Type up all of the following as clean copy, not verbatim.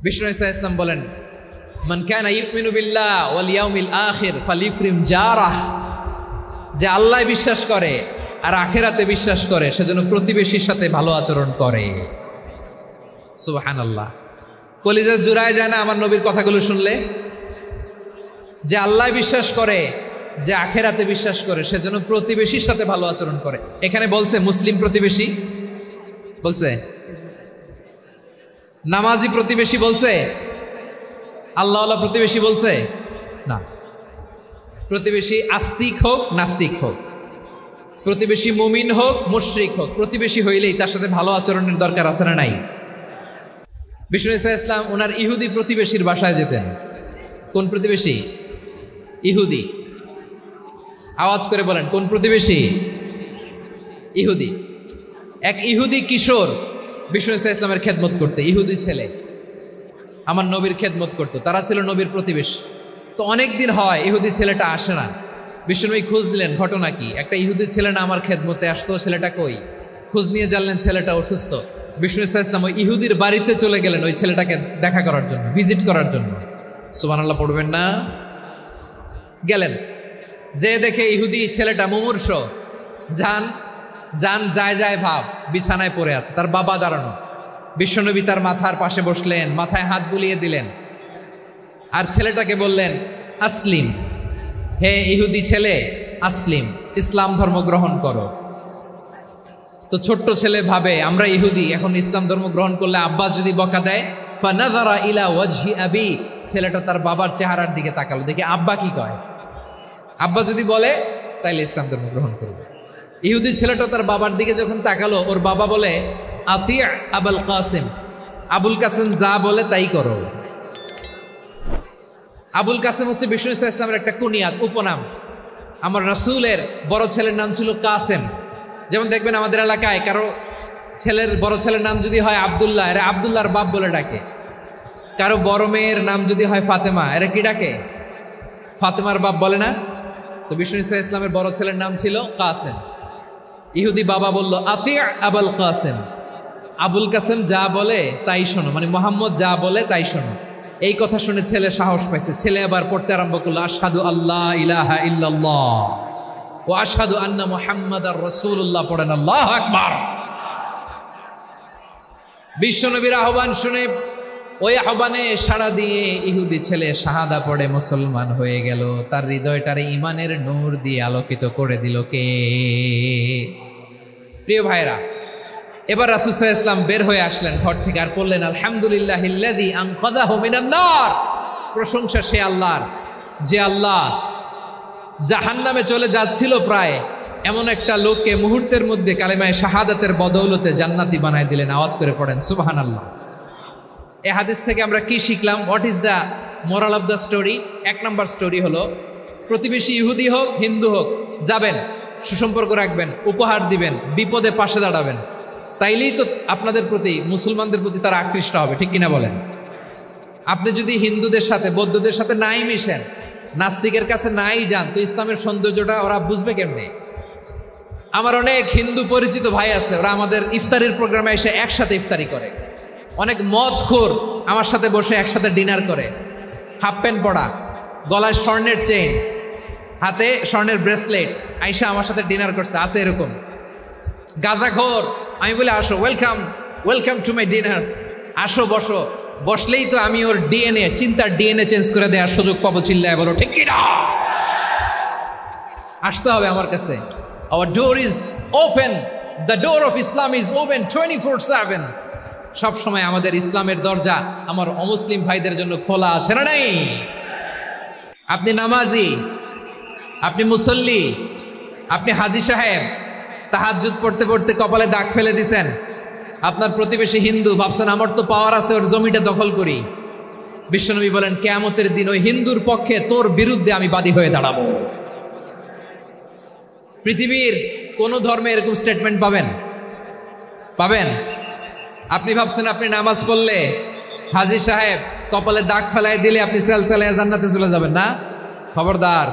বিষ্ণু ইসা ইসলাম বলেন, মান কানা ইউমিনু বিল্লাহ ওয়াল ইয়াউমিল আখির ফালিউকরিম জারাহ, যে আল্লাহ বিশ্বাস করে আর আখিরাতে বিশ্বাস করে সেজন্য প্রতিবেশীর সাথে ভালো আচরণ করে। সুবহানাল্লাহ। কলিজা জুড়ায় যায় না আমার নবীর কথাগুলো শুনলে? যে আল্লাহ বিশ্বাস করে, যে আখিরাতে বিশ্বাস করে সেজন্য প্রতিবেশীর সাথে ভালো আচরণ করে। এখানে বলছে মুসলিম প্রতিবেশী বলছে, নামাজি প্রতিবেশী বলছে, আল্লাহওয়ালা প্রতিবেশী বলছে না। প্রতিবেশী আস্তিক হোক নাস্তিক হোক, প্রতিবেশী মুমিন হোক মুশরিক হোক, প্রতিবেশী হইলেই তার সাথে ভালো আচরণের দরকার আছে না নাই? বিষ্ণু ইসা ইসলাম ওনার ইহুদি প্রতিবেশীর বাসায় যেতেন। কোন প্রতিবেশী? ইহুদি। আওয়াজ করে বলেন, কোন প্রতিবেশী? ইহুদি। এক ইহুদি কিশোর বিষ্ণু ইসা ইসলামের খেদমত করতে, ইহুদি ছেলে আমার নবীর খেদমত করতো, তারা ছিল নবীর প্রতিবেশী। তো অনেক দিন হয় ইহুদি ছেলেটা আসে না। বিষ্ণুনবী খোঁজ দিলেন, ঘটনা কি? একটা ইহুদি ছেলে না আমার খেদমতে আসতো, ছেলেটা কই? খোঁজ নিয়ে জানলেন ছেলেটা অসুস্থ। বিষ্ণু ইসা ইসলাম ওই ইহুদির বাড়িতে চলে গেলেন ওই ছেলেটাকে দেখা করার জন্য, ভিজিট করার জন্য। সুবহানাল্লাহ পড়বেন না? গেলেন, যে দেখে ইহুদি ছেলেটা মুমূর্ষ, যান যায় যায় ভাব, বিছানায় পড়ে আছে, তার বাবা দাঁড়ানো। বিশ্বনবী তার মাথার পাশে বসলেন, মাথায় হাত বুলিয়ে দিলেন, আর ছেলেটাকে বললেন, আসলিম, হে ইহুদি ছেলে, আসলিম, ইসলাম ধর্ম গ্রহণ করো। তো ছোট্ট ছেলে ভাবে আমরা ইহুদি, এখন ইসলাম ধর্ম গ্রহণ করলে আব্বা যদি বকা দেয়, ফানাযারা ইলা ওয়াজহি আবি, ছেলেটা তার বাবার চেহারার দিকে তাকালো, দেখে আব্বা কি কয়। আব্বা যদি বলে তাইলে ইসলাম ধর্ম গ্রহণ করবে। ইহুদি ছেলেটা তার বাবার দিকে যখন তাকালো, ওর বাবা বলে, আতি আবুল কাসিম, আবুল কাসিম যা বলে তাই করো। আবুল কাসিম হচ্ছে বিষ্ণু ইসা ইসলামের একটা কুনিয়াত, উপনাম। আমার রাসূলের বড় ছেলের নাম ছিল কাসেম। যেমন দেখবেন আমাদের এলাকায় কারো ছেলের বড় ছেলের নাম যদি হয় আব্দুল্লাহ, এরা আব্দুল্লাহর বাপ বলে ডাকে। কারো বড় মেয়ের নাম যদি হয় ফাতেমা, এরা কি ডাকে? ফাতেমার বাপ বলে না? তো বিষ্ণু ইসা ইসলামের বড় ছেলের নাম ছিল কাসেম। ইহুদি বাবা বলল, আতি আবুল কাসেম, আবুল কাসেম যা বলে তাই শোনো, মানে মোহাম্মদ যা বলে তাই শোনো। এই কথা শুনে ছেলে সাহস পাইছে, ছেলে আবার পড়তে আরম্ভ করলো, আশহাদু আল্লাহ ইলাহা ইল্লাল্লাহ ওয়া আশহাদু আন্না মুহাম্মাদার রাসূলুল্লাহ। পড়েন আল্লাহু আকবার। বিশ্বনবীর আহ্বান শুনে ওই আহ্বানে সাড়া দিয়ে ইহুদি ছেলে শাহাদা পড়ে মুসলমান হয়ে গেল। তার হৃদয়টারে ইমানের নূর দিয়ে আলোকিত করে দিল কে? প্রিয় ভাইরা, এবার রাসূল সাল্লাল্লাহু আলাইহি ওয়াসাল্লাম বের হয়ে আসলেন ঘর থেকে, আর বললেন, আলহামদুলিল্লাহিল্লাযী আনকাযাহু মিনান নার, প্রশংসা সে আল্লাহর, যে আল্লাহ জাহান্নামে চলে যাচ্ছিল প্রায় এমন একটা লোককে মুহূর্তের মধ্যে কালেমায়ে শাহাদাতের বদৌলতে জান্নাতি বানায় দিলেন। আওয়াজ করে পড়েন সুবহানাল্লাহ। এই হাদিস থেকে আমরা কি শিখলাম? What is the moral of the story? এক নম্বর স্টোরি হলো, প্রতিবেশী ইহুদি হোক হিন্দু হোক, যাবেন, সুসম্পর্ক রাখবেন, উপহার দিবেন, বিপদে পাশে দাঁড়াবেন, তাইলেই তো আপনাদের প্রতি, মুসলমানদের প্রতি তারা আকৃষ্ট হবে, ঠিক কিনা বলেন? আপনি যদি হিন্দুদের সাথে বৌদ্ধদের সাথে নাই মিশেন, নাস্তিকের কাছে নাই যান, তো ইসলামের সৌন্দর্যটা ওরা বুঝবে কেমনে? আমার অনেক হিন্দু পরিচিত ভাই আছে, ওরা আমাদের ইফতারির প্রোগ্রামে এসে একসাথে ইফতারি করে। অনেক মদখোর আমার সাথে বসে একসাথে ডিনার করে, হাফ প্যান্ট পরা, গলায় স্বর্ণের চেইন, হাতে স্বর্ণের ব্রেসলেট, আইসা আমার সাথে ডিনার করছে, আছে এরকম। গাঁজাখোর, আমি বলি আসো, ওয়েলকাম টু মাই ডিনার, আসো বসো, বসলেই তো আমি ওর ডিএনএ, চিন্তার ডিএনএ চেঞ্জ করে দেওয়ার সুযোগ পাবো। চিল্লায় বলো ঠিক কি না? আসতে হবে আমার কাছে। Our door is open, the door of Islam is open 24/7। সব সময় আমাদের ইসলামের দরজা আমার অমুসলিম ভাইদের জন্য খোলা আছে না নাই? আপনি নামাজি, আপনি মুসল্লি, আপনি হাজী সাহেব, তাহাজ্জুদ পড়তে পড়তে কপালে দাগ ফেলে দিছেন, আপনার প্রতিবেশী হিন্দু, ভাবছেন আমার তো পাওয়ার আছে, ওর জমিটা দখল করি। বিশ্বনবী বলেন, কিয়ামতের দিন ওই হিন্দুর পক্ষে তোর বিরুদ্ধে আমি বাদী হয়ে দাঁড়াবো। পৃথিবীর কোন ধর্মে এরকম স্টেটমেন্ট পাবেন? আপনি ভাবছেন আপনি নামাজ পড়লে হাজী সাহেব কপালে দাগ ফেলাই দিলে আপনি সেলসালায় জান্নাতে চলে যাবেন না? খবরদার।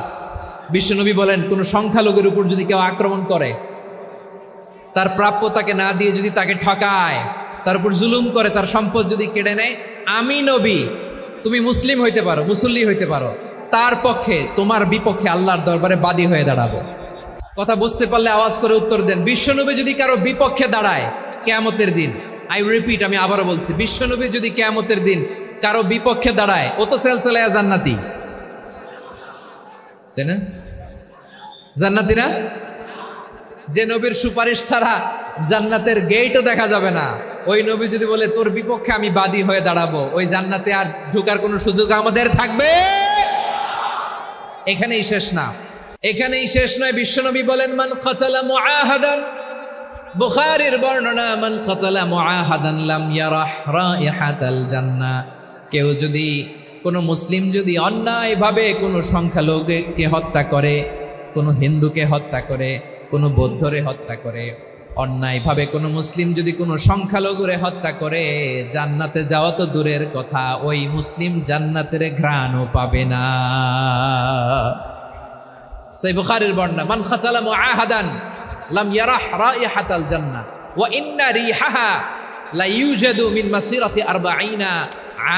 বিশ্বনবী বলেন, কোন সংখ্যালঘুর উপর যদি কেউ আক্রমণ করে, তার প্রাপ্য তাকে না দিয়ে যদি তাকে ঠকায়, তার উপর জুলুম করে, তার সম্পদ যদি কেড়ে নেয়, আমি নবী, তুমি মুসলিম হইতে পারো, মুসল্লি হইতে পারো, তার পক্ষে তোমার বিপক্ষে আল্লাহর দরবারে বাদী হয়ে দাঁড়াবো। কথা বুঝতে পারলে আওয়াজ করে উত্তর দেন। বিশ্বনবী যদি কারো বিপক্ষে দাঁড়ায় কিয়ামতের দিন, আই রিপিট, আমি আবারও বলছি, বিশ্বনবী যদি কিয়ামতের দিন কারো বিপক্ষে দাঁড়ায়, ও তো সেলসেলায়া জান্নাতি, তাই না? জান্নাতি না? যে নবীর সুপারিশ ছাড়া জান্নাতের গেটও দেখা যাবে না, ওই নবী যদি বলে তোর বিপক্ষে আমি বাদী হয়ে দাঁড়াবো, ওই জান্নাতে আর ঢোকার কোনো সুযোগ আমাদের থাকবে? এখানেই শেষ না, এখানেই শেষ নয়। বিশ্বনবী বলেন মান কাতালা মুআহাদান, বুখারীর বর্ণনা, মান কাতালা মুআহাদান লাম ইয়ারাহ রাইহাতাল জান্নাহ। কেউ যদি, কোনো মুসলিম যদি অন্যায়ভাবে কোনো সংখ্যালঘুকে হত্যা করে, কোনো হিন্দুকে হত্যা করে, কোনো বৌদ্ধরে হত্যা করে, অন্যায়ভাবে কোনো মুসলিম যদি কোনো সংখ্যালঘুরে হত্যা করে, জান্নাতে যাওয়া তো দূরের কথা, ওই মুসলিম জান্নাতের ঘ্রাণও পাবে না। সেই বুখারীর বর্ণনা, মান কাতালা মুআহাদান লাম ইয়ারাহ রাইহাতাল জান্নাহ ওয়া ইন্না রিহাহা লা ইউজাদু মিন মাসিরাতি 40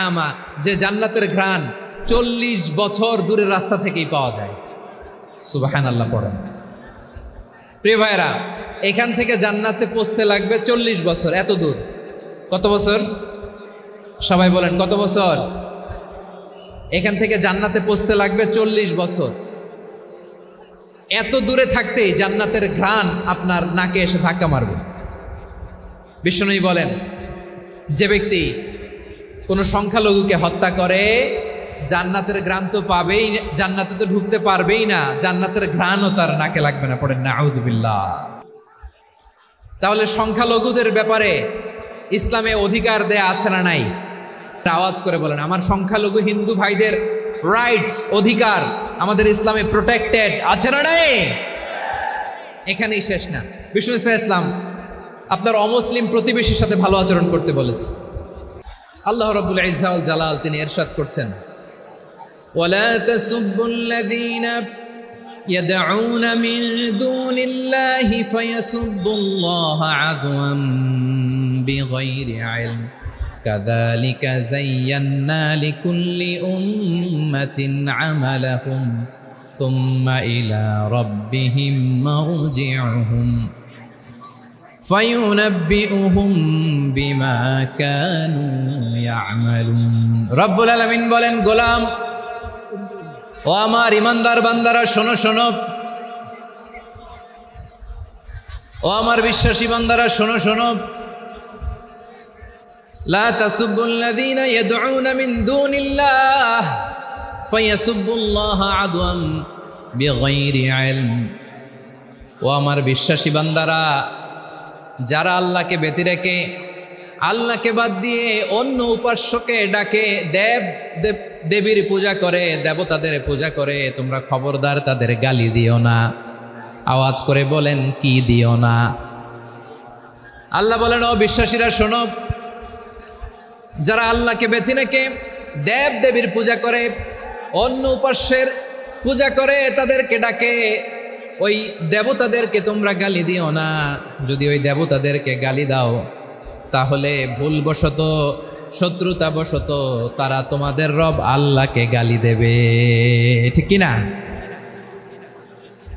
আমা। যে জান্নাতের ঘ্রাণ 40 বছর দূরের রাস্তা থেকেই পাওয়া যায়। সুবহানাল্লাহ পড়েন। প্রিয় ভাইরা, এখান থেকে জান্নাতে পৌঁছতে লাগবে 40 বছর। এত দূর, কত বছর? সবাই বলেন কত বছর? এখান থেকে জান্নাতে পৌঁছতে লাগবে 40 বছর। এত দূরে থাকতেই জান্নাতের ঘ্রাণ আপনার নাকে এসে ধাক্কা মারবে। বিষ্ণুই বলেন, যে ব্যক্তি কোনো সংখ্যালঘুকে হত্যা করে, জান্নাতের ঘ্রাণ তো পাবেই, জান্নাতে তো ঢুকতে পারবেই না, জান্নাতের ঘ্রাণও তার নাকে লাগবে না। পড়েন নাউযুবিল্লাহ। তাহলে সংখ্যালঘুদের ব্যাপারে ইসলামে অধিকার দেয়া আছে না নাই? আওয়াজ করে বলেন, আমার সংখ্যালঘু হিন্দু ভাইদের রাইটস, অধিকার আমাদের ইসলামে প্রোটেক্টেড আছে না নাই? এখানেই শেষ না। বিষ্ণু ইসলাম আপনার অমুসলিম প্রতিবেশীর সাথে ভালো আচরণ করতে বলেছে। আল্লাহ রাব্বুল ইজ্জা ওয়াল জালাল তিনি ইরশাদ করছেন, ওয়ালা তাসুবুল্লাযীনা ইয়াদউনা মিন দুনিল্লাহি ফায়াসুবুল্লাহা আদওয়ান বিগাইরি ইলম কাযালিকা যায়্যান্না লিকুল্লি উম্মাতিন আমালাহুম সুম্মা ইলা রাব্বিহিম মারজিউহুম ফায়ুনাব্বিউহুম বিমা কানু ইয়ামালুন। রব্বুল আলামিন বলেন, গোলাম, ও আমার ইমানদার বান্দারা, শোনো শোনো, ও আমার বিশ্বাসী বান্দারা, শোনো শোনো, লা তাসুবুল্লাযীনা ইয়াদউনা মিন দুনিল্লাহ ফায়াসুবুল্লাহা আদওয়ান বিগাইরি ইলম। ও আমার বিশ্বাসী বান্দারা, যারা আল্লাহকে ব্যতি রেখে, আল্লাহকে বাদ দিয়ে অন্য উপাস্যকে ডাকে, দেবীর পূজা করে, দেবতাদের পূজা করে, তোমরা খবরদার তাদের গালি দিও না। আওয়াজ করে বলেন, কি দিও না? আল্লাহ বলেন, ও বিশ্বাসীরা শোনো, যারা আল্লাহকে বেছে রেখে দেবীর পূজা করে, অন্য উপাস্যের পূজা করে, তাদেরকে ডাকে, ওই দেবতাদেরকে তোমরা গালি দিও না। যদি ওই দেবতাদেরকে গালি দাও, তাহলে ভুলবশত, শত্রুতাবশত তারা তোমাদের রব আল্লাহকে গালি দেবে, ঠিক কিনা?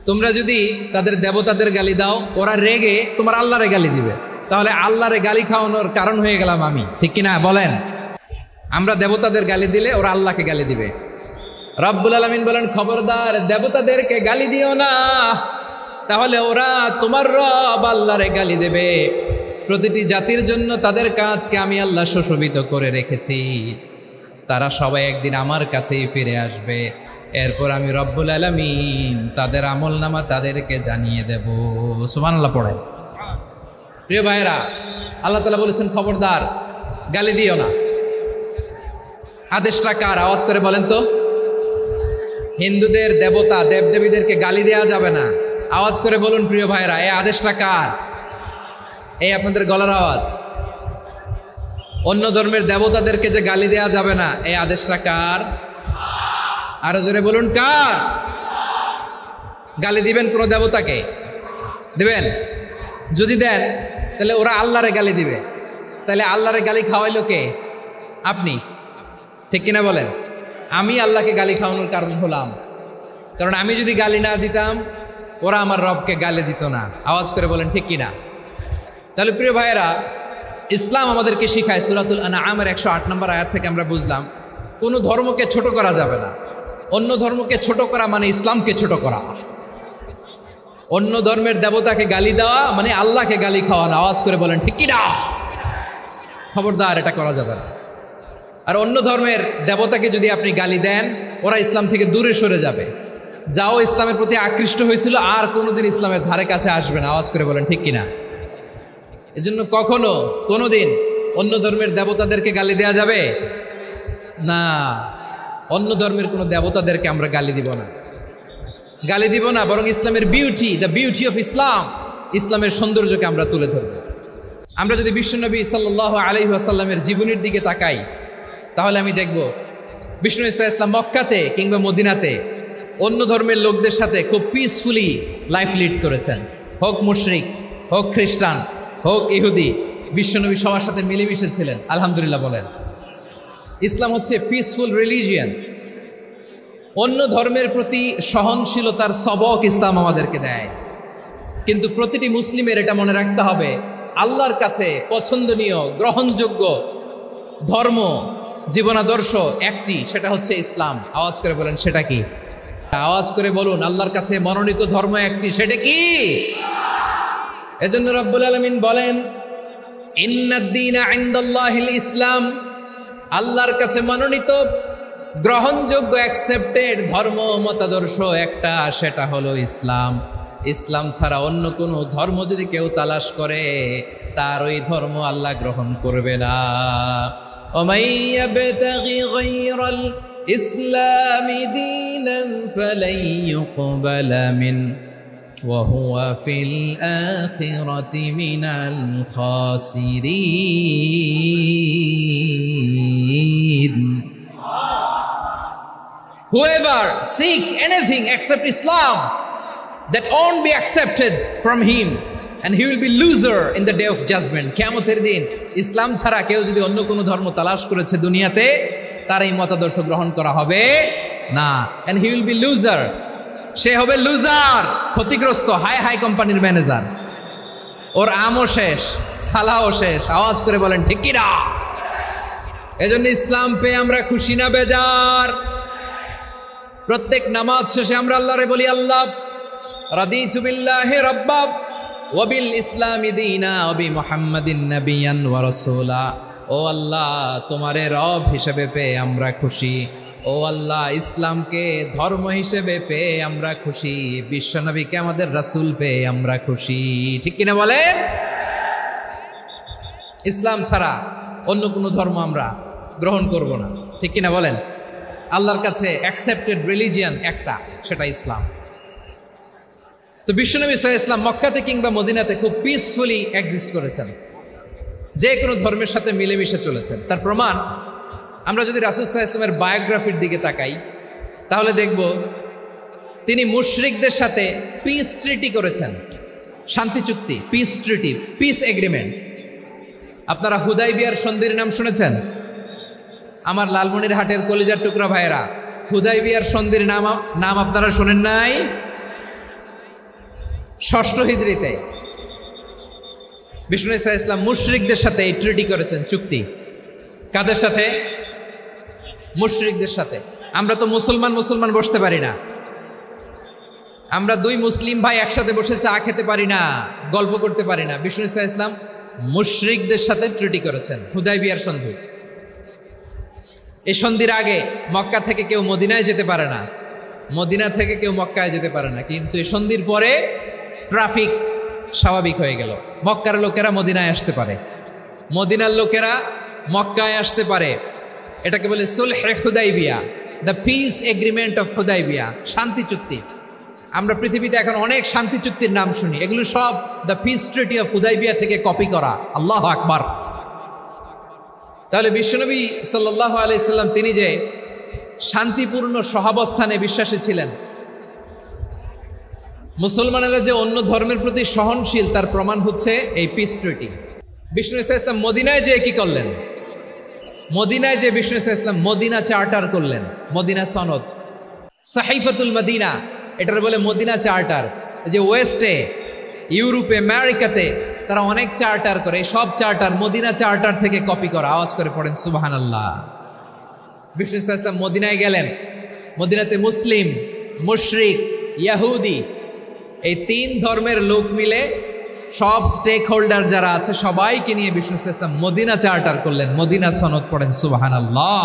তোমরা যদি তাদের দেবতাদের গালি দাও, ওরা রেগে তোমার আল্লাহরে গালি দিবে, তাহলে আল্লাহরে গালি খাওয়ানোর কারণ হয়ে গেলাম আমি, ঠিক কিনা বলেন? আমরা দেবতাদের গালি দিলে ওরা আল্লাহকে গালি দিবে। রব্বুল আলামিন বলেন, খবরদার দেবতাদেরকে গালি দিও না, তাহলে ওরা তোমার রব আল্লাহরে গালি দেবে। প্রতিটি জাতির জন্য তাদের কাজকে আমি আল্লাহ সুশোভিত করে রেখেছি, তারা সবাই একদিন আমার কাছেই ফিরে আসবে। এরপর আমি রব্বুল আলামিন তাদের আমলনামা তাদেরকে জানিয়ে দেব। সুবহানাল্লাহ পড়েন। প্রিয় ভাইরা, আল্লাহ তাআলা বলেছেন, খবরদার গালি দিও না। আদেশটা কার? আওয়াজ করে বলেন তো। হিন্দুদের দেবতা দেবদেবীদেরকে গালি দেওয়া যাবে না। আওয়াজ করে বলুন প্রিয় ভাইরা, এই আদেশটা কার? এই আপনাদের গলার আওয়াজ। অন্য ধর্মের দেবতাদেরকে যে গালি দেওয়া যাবে না, এই আদেশটা কার? আরো জোরে বলুন, কার? গালি দিবেন কোন দেবতাকে? দিবেন? যদি দেন তাহলে ওরা আল্লাহরে গালি দিবে, তাহলে আল্লাহরে গালি খাওয়াইলো কে? আপনি। ঠিক কিনা বলেন? আমি আল্লাহকে গালি খাওয়ানোর কারণ হলাম, কারণ আমি যদি গালি না দিতাম ওরা আমার রবকে গালি দিত না। আওয়াজ করে বলেন ঠিক কিনা? তাহলে প্রিয় ভাইয়েরা, ইসলাম আমাদেরকে শিখায়, সূরাতুল আনআমের 108 নম্বর আয়াত থেকে আমরা বুঝলাম কোনো ধর্মকে ছোট করা যাবে না। অন্য ধর্মকে ছোট করা মানে ইসলামকে ছোট করা। অন্য ধর্মের দেবতাকে গালি দেওয়া মানে আল্লাহকে গালি খাওয়ানো। আওয়াজ করে বলেন ঠিক কিনা? খবরদার, এটা করা যাবে না। আর অন্য ধর্মের দেবতাকে যদি আপনি গালি দেন, ওরা ইসলাম থেকে দূরে সরে যাবে। যাও ইসলামের প্রতি আকৃষ্ট হয়েছিল আর কোনোদিন ইসলামের ধারে কাছে আসবে না। আওয়াজ করে বলেন ঠিক কিনা? এজন্য কখনো কোনোদিন অন্য ধর্মের দেবতাদেরকে গালি দেয়া যাবে না। অন্য ধর্মের কোনো দেবতাদেরকে আমরা গালি দিব না, গালি দিব না, বরং ইসলামের beauty, the beauty of Islam, ইসলামের সৌন্দর্যকে আমরা তুলে ধরব। আমরা যদি বিশ্বনবী সাল্লাল্লাহু আলাইহি ওয়াসাল্লামের জীবনের দিকে তাকাই, তাহলে আমি দেখব বিষ্ণু ইসলাম মক্কাতে কিংবা মদিনাতে অন্য ধর্মের লোকদের সাথে খুব পিসফুলি লাইফ লিড করেছেন। হোক মুশরিক, হোক খ্রিস্টান, হোক ইহুদি, বিশ্বনবী সবার সাথে মিলেমিশে ছিলেন। আলহামদুলিল্লাহ বলেন। ইসলাম হচ্ছে পিসফুল রিলিজিয়ান। অন্য ধর্মের প্রতি সহনশীলতার সবক ইসলাম আমাদেরকে দেয়। কিন্তু প্রতিটি মুসলিমের এটা মনে রাখতে হবে, আল্লাহর কাছে পছন্দনীয় গ্রহণযোগ্য ধর্ম, জীবনাদর্শ একটি, সেটা হচ্ছে ইসলাম। আওয়াজ করে বলেন সেটা কি? আওয়াজ করে বলুন, আল্লাহর কাছে মনোনীত ধর্ম একটি, সেটা কি? এজন্য রব্বুল আলামিন বলেন, ইন্নাদ-দীনা ইনদাল্লাহিল ইসলাম, আল্লাহর কাছে মনোনীত গ্রহণযোগ্য অ্যাকসেপ্টেড ধর্ম মতাদর্শ একটা, সেটা হলো ইসলাম। ইসলাম ছাড়া অন্য কোনো ধর্ম যদি কেউ তালাশ করে, তার ওই ধর্ম আল্লাহ গ্রহণ করবে না। ওমাই ইয়াবতাগি গায়রাল ইসলামি দীনান ফালাই ইউকবালা মিন ওয়া হুয়া ফিল আখিরাতি মিনাল খাসিরিন। Whoever seek anything except Islam, that won't be accepted from him, and he will be loser in the day of judgment. কিয়ামতের দিন ইসলাম ছাড়া কেউ যদি অন্য কোনো ধর্ম তালাশ করেছে দুনিয়াতে, তার এই মতাদর্শ গ্রহণ করা হবে না, and he will be loser, সে হবে লুজার, ক্ষতিগ্রস্ত, হাই হাই কোম্পানির ম্যানেজার। ওর আমও শেষ, সালাও শেষ। আওয়াজ করে বলেন ঠিক কি না? এজন্য ইসলাম পেয়ে আমরা খুশি না বেজার? প্রত্যেক নামাজ শেষে আমরা আল্লাহরে বলি, আল্লাহ রাদিতু বিল্লাহি রাব্বা ওয়া বিল ইসলামি দীনা ওয়া বি মুহাম্মাদিন নাবিয়ান ওয়া রাসূলা। ও আল্লাহ, তোমারে রব হিসেবে পেয়ে আমরা খুশি। ও আল্লাহ, ইসলামকে ধর্ম হিসেবে পেয়ে আমরা খুশি। বিশ্বনবীকে আমাদের রাসূল পেয়ে আমরা খুশি। ঠিক কিনা বলেন? ইসলাম ছাড়া অন্য কোনো ধর্ম আমরা গ্রহণ করব না। ঠিক কিনা বলেন? আল্লাহর কাছে অ্যাকসেপ্টেড রিলিজিয়ান একটা, সেটা ইসলাম। তো বিশ্বনবী সাল্লাল্লাহু আলাইহি ওয়াসাল্লাম মক্কাতে কিংবা মদিনাতে খুব পিসফুলি এক্সিস্ট করেছেন, যে কোনো ধর্মের সাথে মিলেমিশে চলেছেন। তার প্রমাণ আমরা যদি রাসূল সাল্লাল্লাহু আলাইহি ওয়াসাল্লামের বায়োগ্রাফির দিকে তাকাই, তাহলে দেখব তিনি মুশরিকদের সাথে পিস ট্রিটি করেছেন, শান্তি চুক্তি, পিস ট্রিটি, পিস এগ্রিমেন্ট। আপনারা হুদাইবিয়ার সন্ধির নাম শুনেছেন? আমার লালমনিরহাটের কলিজার টুকরা ভাইয়েরা, হুদাইবিয়ার সন্ধির নাম আপনারা শোনেন নাই? 6ষ্ঠ হিজরিতে বিষ্ণু ঈসা ইসলাম মুশরিকদের সাথে এই ট্রিটি করেছেন, চুক্তি। কাদের সাথে? মুশরিকদের সাথে। আমরা তো মুসলমান বসতে পারি না। আমরা দুই মুসলিম ভাই একসাথে বসে চা খেতে পারি না, গল্প করতে পারি না। বিষ্ণু ঈসা ইসলাম মুশরিকদের সাথে ট্রিটি করেছেন, হুদাইবিয়ার সন্ধি। এই সন্ধির আগে মক্কা থেকে কেউ মদিনায় যেতে পারে না, মদিনা থেকে কেউ মক্কায় যেতে পারে না। কিন্তু এই সন্ধির পরে ট্রাফিক স্বাভাবিক হয়ে গেল। মক্কার লোকেরা মদিনায় আসতে পারে, মদিনার লোকেরা মক্কায় আসতে পারে। এটাকে বলে সুলহে Hudaibiya, the peace agreement of Hudaibiya, শান্তি চুক্তি। আমরা পৃথিবীতে এখন অনেক শান্তি চুক্তির নাম শুনি, এগুলো সব the piece treaty of Hudaibiya থেকে কপি করা। আল্লাহু আকবার। তাহলে বিশ্বনবী সাল্লাল্লাহু আলাইহি সাল্লাম তিনি যে শান্তিপূর্ণ সহাবস্থানে বিশ্বাসী ছিলেন, মুসলমানেরা যে অন্য ধর্মের প্রতি সহনশীল, তার প্রমাণ হচ্ছে এই পিস ট্রিটি। বিষ্ণু ইসা ইসলাম মদিনায় যে কি করলেন? মদিনায় যে বিষ্ণু ইসলাম মদিনা চার্টার করলেন, মদিনা সনদ, সাহিফাতুল মদিনা, এটার বলে মদিনা চার্টার। যে ওয়েস্টে, ইউরোপে, আমেরিকাতে তারা অনেক চার্টার করে, সব চার্টার মদিনা চার্টার থেকে কপি করা। আওয়াজ করে পড়েন সুবহানাল্লাহ। বিষ্ণু ইসলাম মদিনায় গেলেন, মদিনাতে মুসলিম, মুশরিক, ইয়াহুদি এই তিন ধর্মের লোক মিলে সব স্টেক হোল্ডার যারা আছে সবাইকে নিয়ে বিষ্ণু ইসলাম মদিনা চার্টার করলেন, মদিনা সনদ। পড়েন সুবহানাল্লাহ।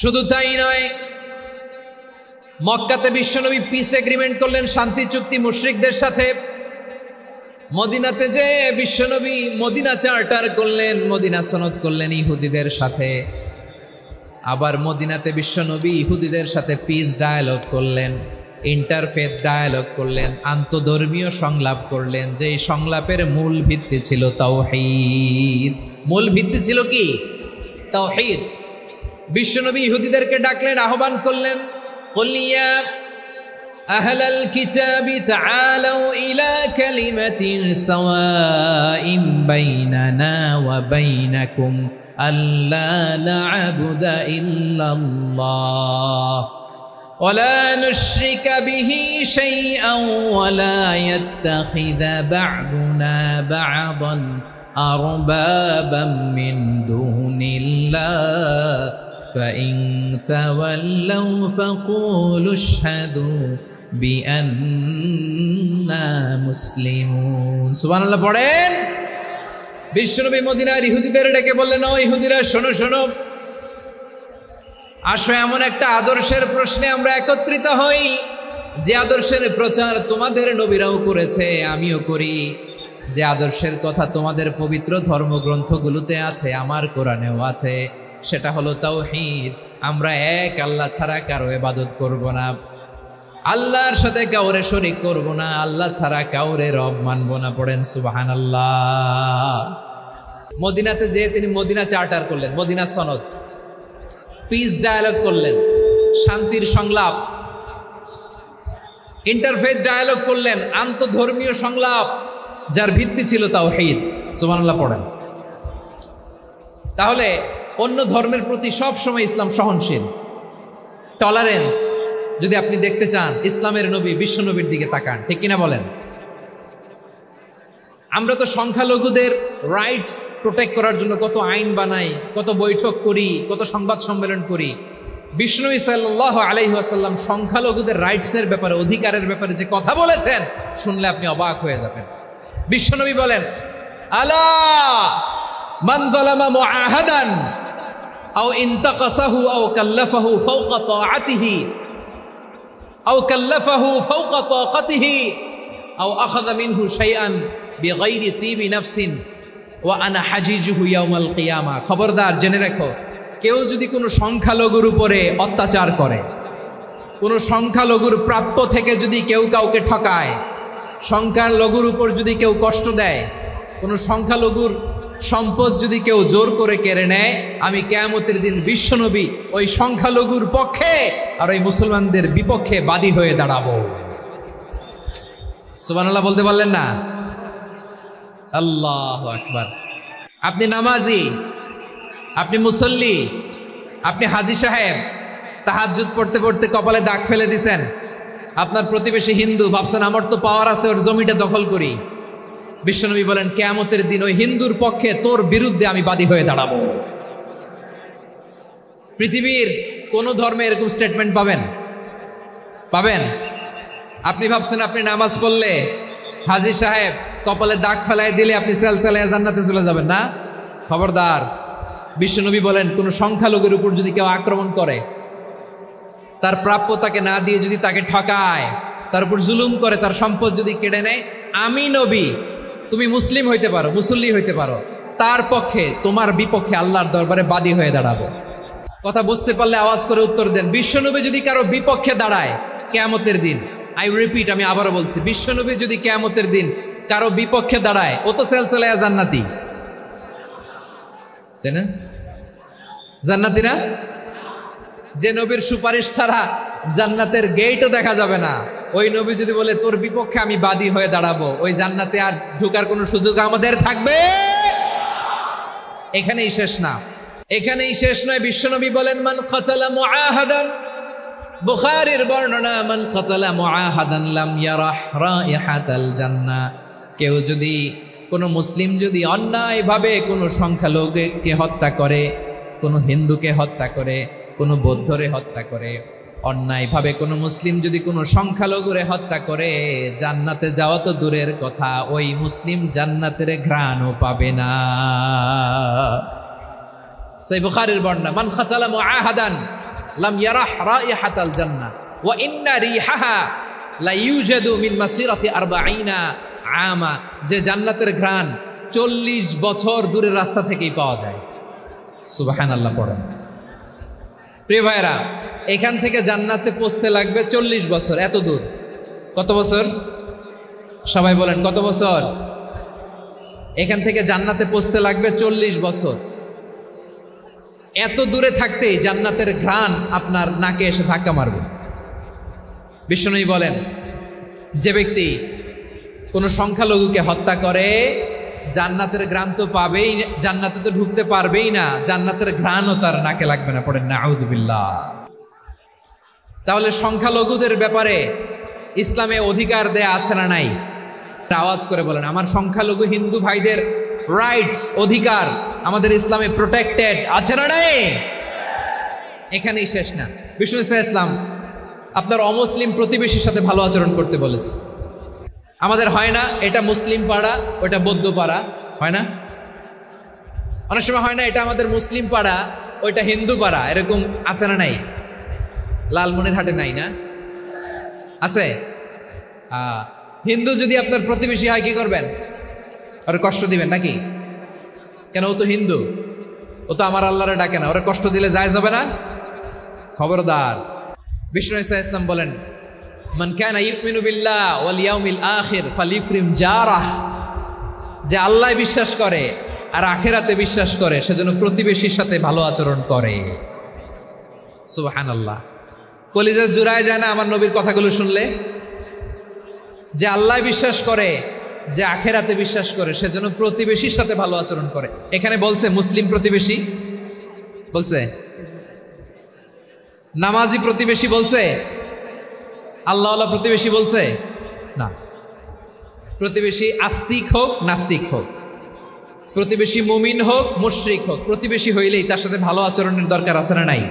শুধু তাই নয়, মক্কাতে বিশ্বনবী পিস এগ্রিমেন্ট করলেন, শান্তি চুক্তি মুশরিকদের সাথে। মদিনাতে যে বিশ্বনবী মদিনা চার্টার করলেন, মদিনা সনদ করলেন ইহুদিদের সাথে। আবার মদিনাতে বিশ্বনবী ইহুদিদের সাথে পিস ডায়ালগ করলেন, ইন্টারফেথ ডায়ালগ করলেন, আন্তধর্মীয় সংলাপ করলেন। যে সংলাপের মূল ভিত্তি ছিল তাওহীদ। মূল ভিত্তি ছিল কি? তাওহীদ। বিশ্বনবী ইহুদিদেরকে ডাকলেন, আহ্বান করলেন, কুল ইয়া আহলাল কিতাবি তাআলাউ ইলা কালিমাতিন সাওয়াইন বাইনানা ওয়া বাইনাকুম আল্লা না'বুদা ইল্লাল্লাহ ওয়া লা নুশরিকা বিহি শাইআন ওয়া লা ইয়াত্তাখিযা বা'দুনা বা'দান আরবাবাম মিন দুনিল্লাহ فإن تولوا فقولوا اشهدوا بأننا مسلمون। সুবহানাল্লাহ পড়েন। বিশ্বনবী মদিনার ইহুদিদের ডেকে বললেন, ও ইহুদিরা শোনো শোনো, আসো এমন একটা আদর্শের প্রশ্নে আমরা একত্রিত হই যে আদর্শের প্রচার তোমাদের নবীরাও করেছে, আমিও করি। যে আদর্শের কথা তোমাদের পবিত্র ধর্মগ্রন্থগুলোতে আছে, আমার কোরআনেও আছে, সেটা হলো তাওহীদ। আমরা এক আল্লাহ ছাড়া কারো ইবাদত করব না, আল্লাহর সাথে কাউরে শরীক করব না, আল্লাহ ছাড়া কাউরে রব মানব না। পড়েন সুবহানাল্লাহ। মদিনাতে যে তিনি মদিনা চার্টার করলেন, মদিনা সনদ, পিস ডায়ালগ করলেন, শান্তির সংলাপ, ইন্টারফেথ ডায়ালগ করলেন, আন্তধর্মীয় সংলাপ, যার ভিত্তি ছিল তাওহীদ। সুবহানাল্লাহ পড়েন। তাহলে অন্য ধর্মের প্রতি সব সময় ইসলাম সহনশীল, টলারেন্স। যদি আপনি দেখতে চান ইসলামের নবী বিশ্ব নবীর দিকে তাকান, ঠিক কিনা বলেন? আমরা তো সংখ্যালঘুদের রাইটস প্রোটেক্ট করার জন্য কত আইন বানাই, কত বৈঠক করি, কত সংবাদ সম্মেলন করি। বিষ্ণু সাল্লাল্লাহু আলাইহি ওয়াসাল্লাম সংখ্যালঘুদের রাইটসের ব্যাপারে, অধিকারের ব্যাপারে যে কথা বলেছেন, শুনলে আপনি অবাক হয়ে যাবেন। বিশ্বনবী বলেন, আলা মান যালামা মুআহাদান আও ইনতাকাসাহু আও কাল্লাফাহু ফাওকা তাআতিহি আও কাল্লাফাহু ফাওকা তাকাতিহি আও আখাযা মিনহু শাইআন বিগাইরি তিবি নাফসিন ওয়া আনা হাজিজুহু ইয়াউমাল কিয়ামা। খবরদার, জেনে রাখো, কেউ যদি কোনো সংখ্যালঘুর উপরে অত্যাচার করে, কোনো সংখ্যালঘুর প্রাপ্য থেকে যদি কেউ কাউকে ঠকায়, সংখ্যালঘুর উপর যদি কেউ কষ্ট দেয়, কোনো সংখ্যালঘুর সম্পদ যদি কেউ জোর করে কেড়ে নেয়, আমি কিয়ামতের দিন বিশ্বনবী ওই সংখ্যালঘুর পক্ষে আর ওই মুসলমানদের বিপক্ষে বাদী হয়ে দাঁড়াবো। সুবহানাল্লাহ বলতে পারলেন না? আল্লাহু আকবার। আপনি নামাজি, আপনি মুসল্লি, আপনি হাজী সাহেব, তাহাজ্জুদ পড়তে পড়তে কপালে দাগ ফেলে দিছেন। আপনার প্রতিবেশী হিন্দু, ভাবছেন আমার তো পাওয়ার আছে, ওর জমিটা দখল করি। বিশ্বনবী বলেন, কিয়ামতের দিন ওই হিন্দুর পক্ষে তোর বিরুদ্ধে আমি বাদী হয়ে দাঁড়াবো। পৃথিবীর কোন ধর্মে এরকম স্টেটমেন্ট পাবেন? পাবেন? আপনি ভাবছেন আপনি নামাজ পড়লে হাজী সাহেব কপালে দাগ ফেলায় দিলে আপনি সেলসালায় জান্নাতে চলে যাবেন না? খবরদার। বিশ্বনবী বলেন, কোন সংখ্যালঘুর উপর যদি কেউ আক্রমণ করে, তার প্রাপ্য তাকে না দিয়ে যদি তাকে ঠকায়, তার উপর জুলুম করে, তার সম্পদ যদি কেড়ে নেয়, আমি নবী, তুমি মুসলিম হইতে পারো, মুসল্লি হইতে পারো, তার পক্ষে তোমার বিপক্ষে আল্লাহর দরবারে বাদী হয়ে দাঁড়াবো। কথা বুঝতে পারলে আওয়াজ করে উত্তর দেন। বিশ্বনবী যদি কারো বিপক্ষে দাঁড়ায় কিয়ামতের দিন, আই রিপিট, আমি আবারও বলছি, বিশ্বনবী যদি কিয়ামতের দিন কারো বিপক্ষে দাঁড়ায়, ও তো সেলসালায়া জান্নাতি, তাই না? জান্নাতি না? যে নবীর সুপারিশ ছাড়া জান্নাতের গেটও দেখা যাবে না, ওই নবী যদি বলে তোর বিপক্ষে আমি বাদী হয়ে দাঁড়াবো, ওই জান্নাতে আর ঢোকার কোনো সুযোগ আমাদের থাকবে? এখানেই শেষ না, এখানেই শেষ নয়। বিশ্বনবী বলেন মান কাতালা মুআহাদান, বুখারীর বর্ণনা, মান কাতালা মুআহাদান লাম ইয়ারাহ রাইহাতাল জান্নাহ। কেউ যদি, কোনো মুসলিম যদি অন্যায়ভাবে কোনো সংখ্যালঘুকে হত্যা করে, কোনো হিন্দুকে হত্যা করে, কোনো বৌদ্ধরে হত্যা করে, অন্যায়ভাবে কোনো মুসলিম যদি কোনো সংখ্যালঘুরে হত্যা করে, জান্নাতে যাওয়া তো দূরের কথা, ওই মুসলিম জান্নাতের ঘ্রাণও পাবে না। সেই বুখারীর বর্ণনা, মান কাতালা মুআহাদান লাম ইয়ারাহ রাইহাতাল জান্নাহ ওয়া ইন্না রিহাহা লা ইউজাদু মিন মাসিরাতি 40 আমা। যে জান্নাতের ঘ্রাণ 40 বছর দূরের রাস্তা থেকেই পাওয়া যায়। সুবহানাল্লাহ পড়েন। প্রিয় ভাইরা, এখান থেকে জান্নাতে পৌঁছতে লাগবে 40 বছর। এত দূর, কত বছর? সবাই বলেন কত বছর? এখান থেকে জান্নাতে পৌঁছতে লাগবে 40 বছর। এত দূরে থাকতেই জান্নাতের ঘ্রাণ আপনার নাকে এসে ধাক্কা মারবে। বিশ্বনবী বলেন, যে ব্যক্তি কোনো সংখ্যালঘুকে হত্যা করে, জান্নাতের ঘ্রাণ তো পাবেই, জান্নাতে তো ঢুকতে পারবেই না, জান্নাতের ঘ্রাণও তার নাকে লাগবে না। পড়েন নাউযুবিল্লাহ। তাহলে সংখ্যালঘুদের ব্যাপারে ইসলামে অধিকার দেয়া আছে না নাই? আওয়াজ করে বলেন, আমার সংখ্যালঘু হিন্দু ভাইদের রাইটস, অধিকার আমাদের ইসলামে প্রোটেক্টেড আছে না নাই? এখানেই শেষ না। বিষ্ণু ইসলাম আপনার অমুসলিম প্রতিবেশীর সাথে ভালো আচরণ করতে বলেছে। আমাদের হয় না, এটা মুসলিম পাড়া, ওটা বৌদ্ধ পাড়া, হয় না? অনেক সময় হয় না, এটা আমাদের মুসলিম পাড়া, ওইটা হিন্দু পাড়া, এরকম আছে না নাই? লালমনিরহাটে নাই না? আছে? হিন্দু যদি আপনার প্রতিবেশী হয় কি করবেন? ওরা কষ্ট দিবেন নাকি? কেন? ও তো হিন্দু, ও তো আমার আল্লাহরে ডাকে না, ওরা কষ্ট দিলে জায়েজ হবে না? খবরদার। বিষ্ণু ইসলাম বলেন, মান কানা ইউমিনু বিল্লাহ ওয়াল ইয়াউমিল আখির ফালিউকরিম জারাহ। যে আল্লাহ বিশ্বাস করে আর আখিরাতে বিশ্বাস করে, সেজন্য প্রতিবেশীর সাথে ভালো আচরণ করে। সুবহানাল্লাহ। কলিজা জুড়ায় যায় না আমার নবীর কথাগুলো শুনলে? যে আল্লাহ বিশ্বাস করে, যে আখিরাতে বিশ্বাস করে, সেজন্য প্রতিবেশীর সাথে ভালো আচরণ করে। এখানে বলছে মুসলিম প্রতিবেশী বলছে, নামাজি প্রতিবেশী বলছে, আল্লাহওয়ালা প্রতিবেশী বলছে না। প্রতিবেশী আস্তিক হোক নাস্তিক হোক, প্রতিবেশী মুমিন হোক মুশরিক হোক, প্রতিবেশী হইলেই তার সাথে ভালো আচরণের দরকার আছে না নাই?